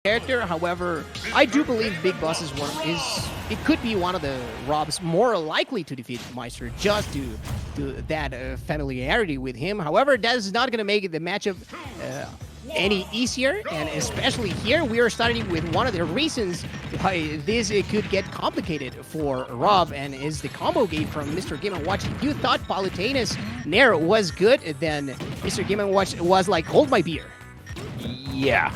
character. However, I do believe BigBoss it could be one of the Robs more likely to defeat Maister just due to that familiarity with him. However, that is not going to make the matchup any easier, and especially here we are starting with one of the reasons why this could get complicated for Rob, and is the combo game from Mr. Game & Watch. If you thought Palutena's Nair was good, then Mr. Game & Watch was like, hold my beer. Yeah,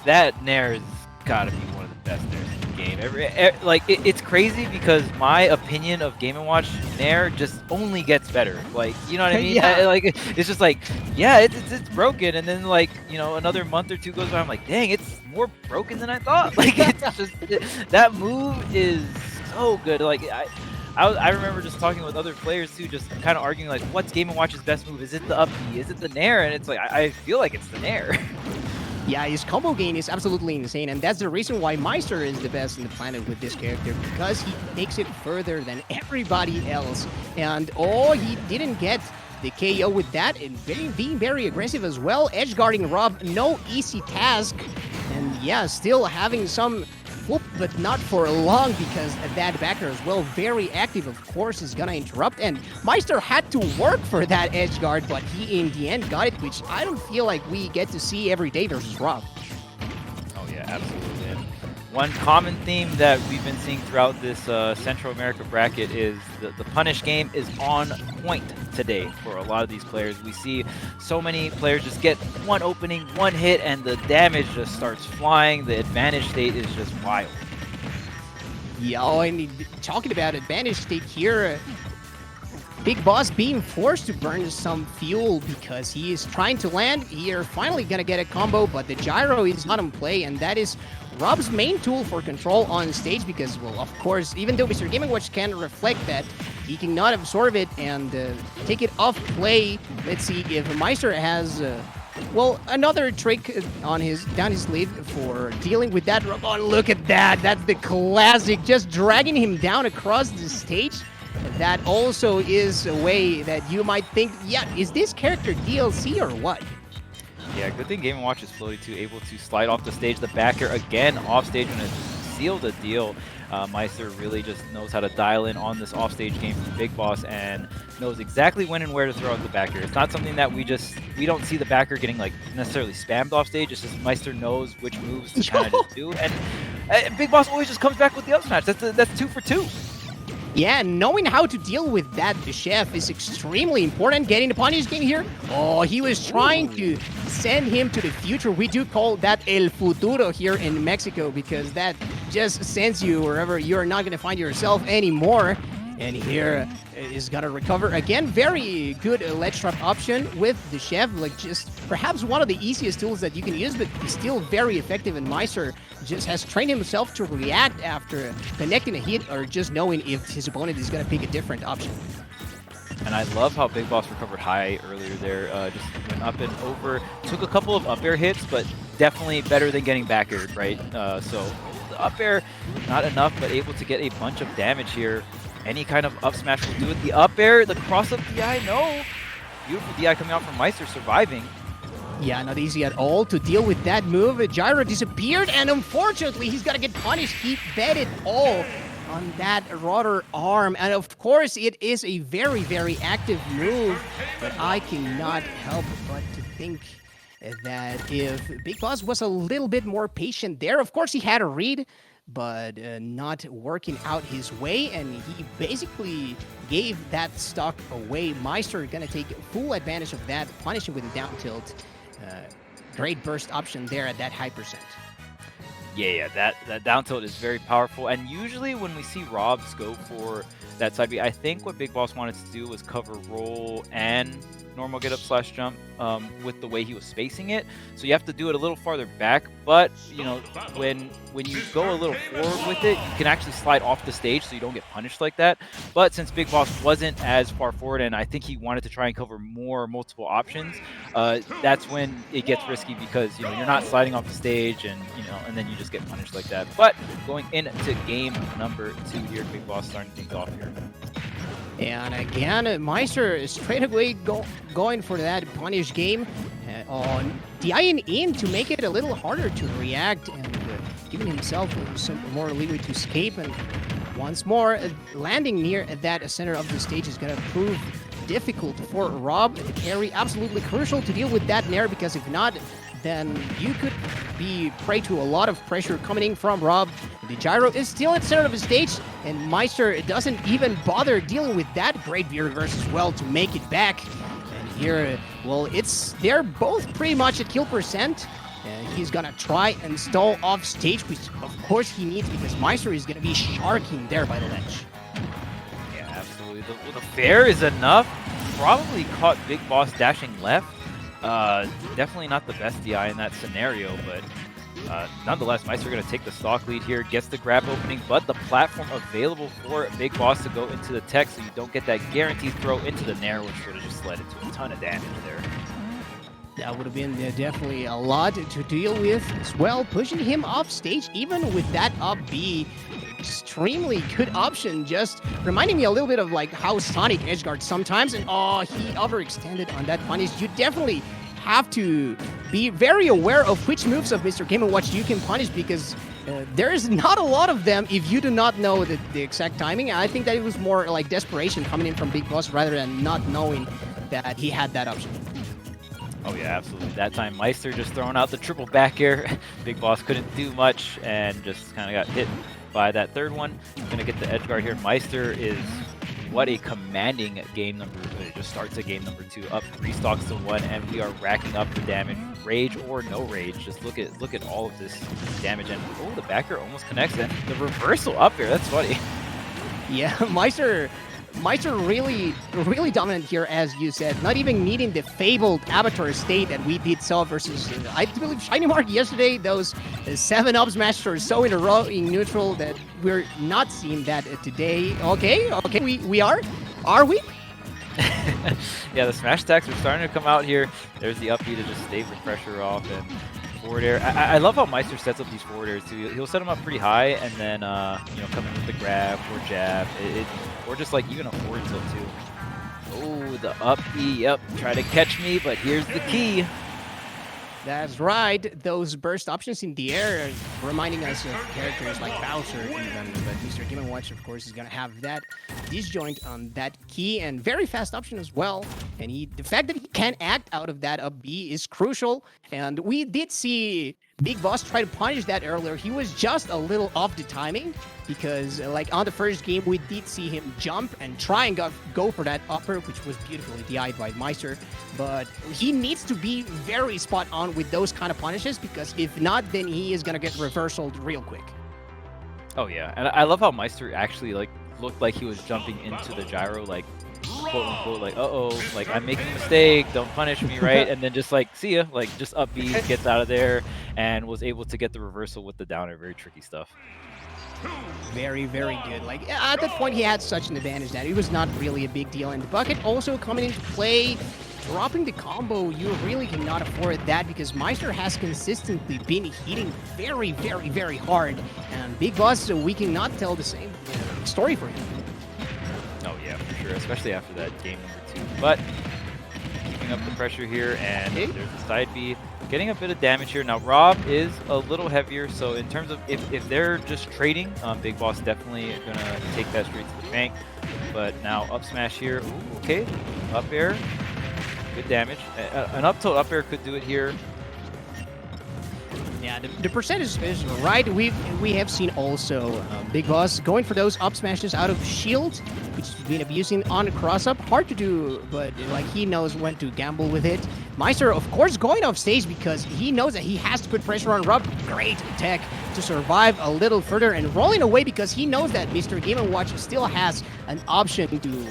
that Nair's gotta be one of the best Nairs in the game. It's crazy because my opinion of Game & Watch Nair just only gets better. Like, you know what I mean? Yeah. It's just like, yeah, it's broken, and then like, you know, another month or two goes by, I'm like, dang, it's more broken than I thought. Like, it's just that move is so good. Like, I remember just talking with other players too, just kind of arguing like, what's Game & Watch's best move? Is it the up B? Is it the Nair? And it's like, I feel like it's the Nair. Yeah, his combo gain is absolutely insane, and that's the reason why Maister is the best in the planet with this character, because he takes it further than everybody else. And he didn't get the KO with that, and being very aggressive as well. Edge guarding Rob, no easy task, and yeah, still having some whoop, but not for long, because that backer as well, very active, of course, is gonna interrupt, and Maister had to work for that edge guard, but he in the end got it, which I don't feel like we get to see every day versus Rob. Oh yeah, absolutely. And one common theme that we've been seeing throughout this Central America bracket is the punish game is on point today for a lot of these players. We see so many players just get one opening, one hit, and the damage just starts flying. The advantage state is just wild. Yeah, and talking about advantage state here, BigBoss being forced to burn some fuel because he is trying to land here, finally gonna get a combo, but the gyro is not in play, and that is Rob's main tool for control on stage, because, well, of course, even though Mr. Game & Watch can reflect that, he cannot absorb it and take it off play. Let's see if Maister has, well, another trick on down his sleeve for dealing with that. Oh, look at that. That's the classic, just dragging him down across the stage. That also is a way that you might think, yeah, is this character DLC or what? Yeah, good thing Game & Watch is floaty too, able to slide off the stage. The backer again off stage when it sealed a deal. Maister really just knows how to dial in on this offstage game from BigBoss and knows exactly when and where to throw out the backer. It's not something that we don't see the backer getting like necessarily spammed off stage. It's just Maister knows which moves to kind of just do, and BigBoss always just comes back with the up smash. That's 2 for 2. Yeah, knowing how to deal with that, the chef, is extremely important. Getting the punish game here. Oh, he was trying to send him to the future. We do call that El Futuro here in Mexico, because that just sends you wherever you're not going to find yourself anymore. And here is going to recover. Again, very good ledge trap option with the chef. Like, just perhaps one of the easiest tools that you can use, but still very effective. And Maister just has trained himself to react after connecting a hit, or just knowing if his opponent is going to pick a different option. And I love how BigBoss recovered high earlier there. Just went up and over. Took a couple of up air hits, but definitely better than getting back aired, right? So the up air, not enough, but able to get a bunch of damage here. Any kind of up smash will do it. The up air, the cross-up DI, no. Beautiful DI coming out from Maister, surviving. Yeah, not easy at all to deal with that move. Gyro disappeared, and unfortunately, he's gonna get punished. He bet it all on that rotor arm. And of course, it is a very, very active move, but I cannot help but to think that if BigBoss was a little bit more patient there, of course, he had a read, but not working out his way, and he basically gave that stock away. Maister gonna take full advantage of that, punish him with a down tilt. Great burst option there at that high percent. Yeah, that down tilt is very powerful, and usually when we see Robs go for that side B, I think what BigBoss wanted to do was cover roll and normal get up slash jump with the way he was spacing it. So you have to do it a little farther back, but you know, when you go a little forward with it, you can actually slide off the stage so you don't get punished like that. But since BigBoss wasn't as far forward, and I think he wanted to try and cover more multiple options, that's when it gets risky, because you know, you're not sliding off the stage, and you know, and then you just get punished like that. But going into game number 2 here, BigBoss starting things off here. And again, Maister straight away going for that punish game. on DIing in to make it a little harder to react and giving himself some more leeway to escape. And once more, landing near that center of the stage is going to prove difficult for Rob. The carry absolutely crucial to deal with that Nair, because if not, then you could be prey to a lot of pressure coming in from Rob. The gyro is still at the center of the stage, and Maister doesn't even bother dealing with that great V-reverse as well to make it back. And here, well, they're both pretty much at kill percent. He's gonna try and stall off stage, which of course he needs, because Maister is gonna be sharking there by the ledge. Yeah, absolutely. The fair is enough. Probably caught BigBoss dashing left. Definitely not the best DI in that scenario, but nonetheless, Maister going to take the stock lead here, gets the grab opening, but the platform available for BigBoss to go into the tech, so you don't get that guaranteed throw into the Nair, which would have just led into a ton of damage there. That would have been definitely a lot to deal with as well, pushing him off stage, even with that up B. Extremely good option, just reminding me a little bit of like how Sonic edgeguards sometimes, and he overextended on that punish. You definitely have to be very aware of which moves of Mr. Game & Watch you can punish, because there is not a lot of them if you do not know the exact timing. I think that it was more like desperation coming in from BigBoss rather than not knowing that he had that option. Oh yeah, absolutely. That time Maister just throwing out the triple back air. BigBoss couldn't do much and just kind of got hit by that third one. Gonna get the edge guard here. Maister is what a commanding game number. It just starts at game number 2, up 3 stocks to 1, and we are racking up the damage, rage or no rage. Just look at all of this damage, and the back air almost connects, and the reversal up here. That's funny. Yeah, Maister really dominant here, as you said, not even needing the fabled Avatar state that we did saw versus, I believe, Shiny Mark yesterday. Those 7 up smashes are so in a row in neutral that we're not seeing that today. Okay, we are? Are we? Yeah, the smash attacks are starting to come out here. There's the up B to just stave the pressure off, and forward air. I love how Maister sets up these forward airs too. He'll set them up pretty high, and then come in with the grab or jab, or just like even a forward tilt too. Oh, the up B, yep, try to catch me, but here's the key. That's right, those burst options in the air, reminding us of characters like Bowser even, but Mr. Game & Watch, of course, is going to have that disjoint on that key, and very fast option as well, and the fact that he can act out of that up B is crucial, and we did see BigBoss try to punish that earlier. He was just a little off the timing, because like on the first game, we did see him jump and try and go for that upper, which was beautifully DI'd by Maister. But he needs to be very spot on with those kind of punishes, because if not, then he is gonna get reversaled real quick. Oh yeah, and I love how Maister actually looked like he was jumping into the gyro, like quote unquote, like like I'm making a mistake, don't punish me, right? And then just like see ya, like just up B, gets out of there, and was able to get the reversal with the down air. Very tricky stuff. Very, very good. Like at that point, he had such an advantage that it was not really a big deal. And the bucket also coming into play, dropping the combo, you really cannot afford that, because Maister has consistently been hitting very, very, very hard. And BigBoss, we cannot tell the same story for him. Oh yeah, for sure, especially after that game number 2. But keeping up the pressure here, and there's the side B. Getting a bit of damage here. Now, Rob is a little heavier, so in terms of if they're just trading, BigBoss definitely going to take that straight to the bank. But now up smash here. Ooh, okay, up air. Good damage. An up tilt up air could do it here. Yeah, the percentage is right. We have seen also BigBoss going for those up smashes out of shield, which he's been abusing on a cross up. Hard to do, but like he knows when to gamble with it. Maister, of course, going off stage because he knows that he has to put pressure on Rob. Great tech to survive a little further, and rolling away because he knows that Mr. Game & Watch still has an option to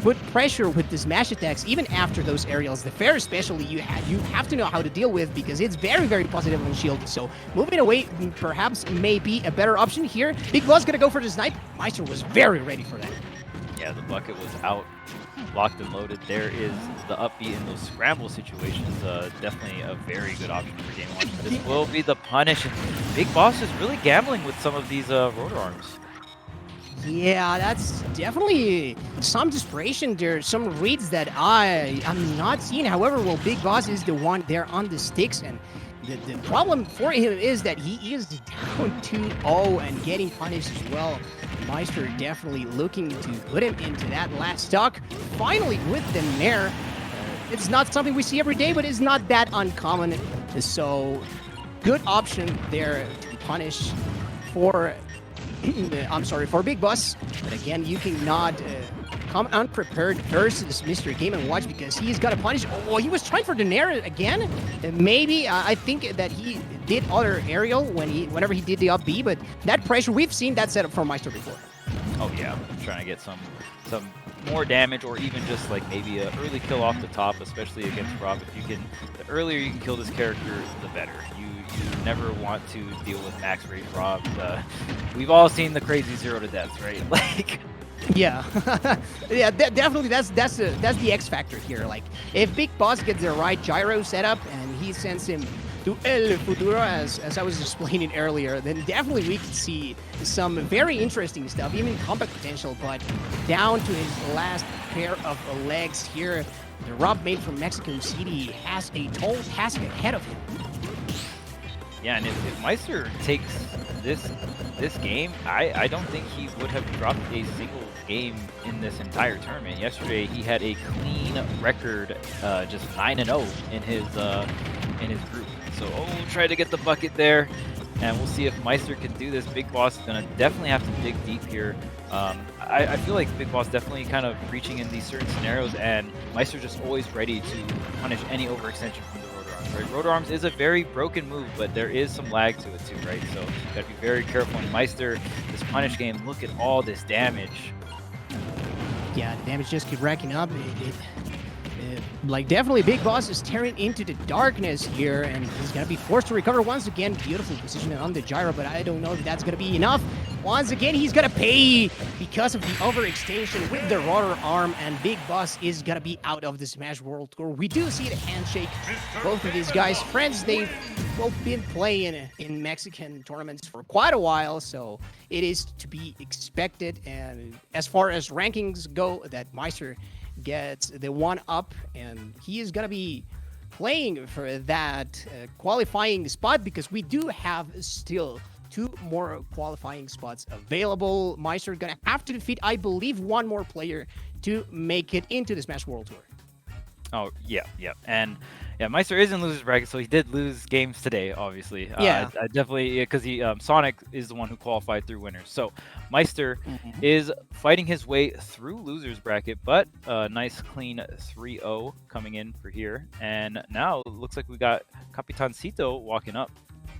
put pressure with the smash attacks even after those aerials. The fair especially you have to know how to deal with, because it's very, very positive on shield. So moving away perhaps may be a better option here. BigBoss gonna go for the snipe. Maister was very ready for that. Yeah, the bucket was out, locked and loaded. There is the up B in those scramble situations. Definitely a very good option for Game & Watch. This will be the punish. And BigBoss is really gambling with some of these rotor arms. Yeah, that's definitely some desperation there. Some reads that I am not seeing. However, well, Big Boss is the one there on the sticks, and the problem for him is that he is down 2-0 and getting punished as well. Meister definitely looking to put him into that last stock. Finally, with the Nair. It's not something we see every day, but it's not that uncommon. So, good option there to punish for I'm sorry, for Big Boss. But again, you cannot come unprepared versus Mr. Game & Watch because he's got to punish. Oh, he was trying for the Nair again. Maybe I think that he did other aerial whenever he did the up B, but that pressure, we've seen that setup from Meister before. Oh yeah, trying to get some more damage, or even just like maybe an early kill off the top, especially against Rob. If you can, the earlier you can kill this character, the better. You never want to deal with max rage Robs. We've all seen the crazy 0 to deaths, right? Like, yeah, yeah, definitely. That's the X factor here. Like, if Big Boss gets the right gyro setup and he sends him to El Futuro, as I was explaining earlier, then definitely we could see some very interesting stuff, even combat potential. But down to his last pair of legs here, the Rob made from Mexico City has a tall task ahead of him. yeah, and if Meister takes this game, I don't think he would have dropped a single game in this entire tournament. Yesterday, he had a clean record, just 9-0 in his group. So, try to get the bucket there, and we'll see if Meister can do this. Big Boss is going to definitely have to dig deep here. I feel like Big Boss definitely kind of reaching in these certain scenarios, and Meister just always ready to punish any overextension from the rotor arms, right? Rotor arms is a very broken move, but there is some lag to it too, right? So you got to be very careful. And Meister, this punish game, look at all this damage. Yeah, the damage just keep racking up. Like, definitely Big Boss is tearing into the darkness here, and he's going to be forced to recover once again. Beautiful position on the gyro, but I don't know if that's going to be enough. Once again, he's going to pay because of the overextension with the rotor arm, and Big Boss is going to be out of the Smash World Tour. We do see the handshake. Both of these guys, friends, they've both been playing in Mexican tournaments for quite a while, so it is to be expected. And as far as rankings go, that Meister gets the one up, and he is going to be playing for that qualifying spot, because we do have still 2 more qualifying spots available. Meister going to have to defeat, I believe, 1 more player to make it into the Smash World Tour. Oh, yeah. And yeah, Meister is in loser's bracket, so he did lose games today, obviously. Yeah. I definitely, because Sonic is the one who qualified through winners. So Meister is fighting his way through loser's bracket, but nice clean 3-0 coming in for here. And now it looks like we got Capitancito walking up.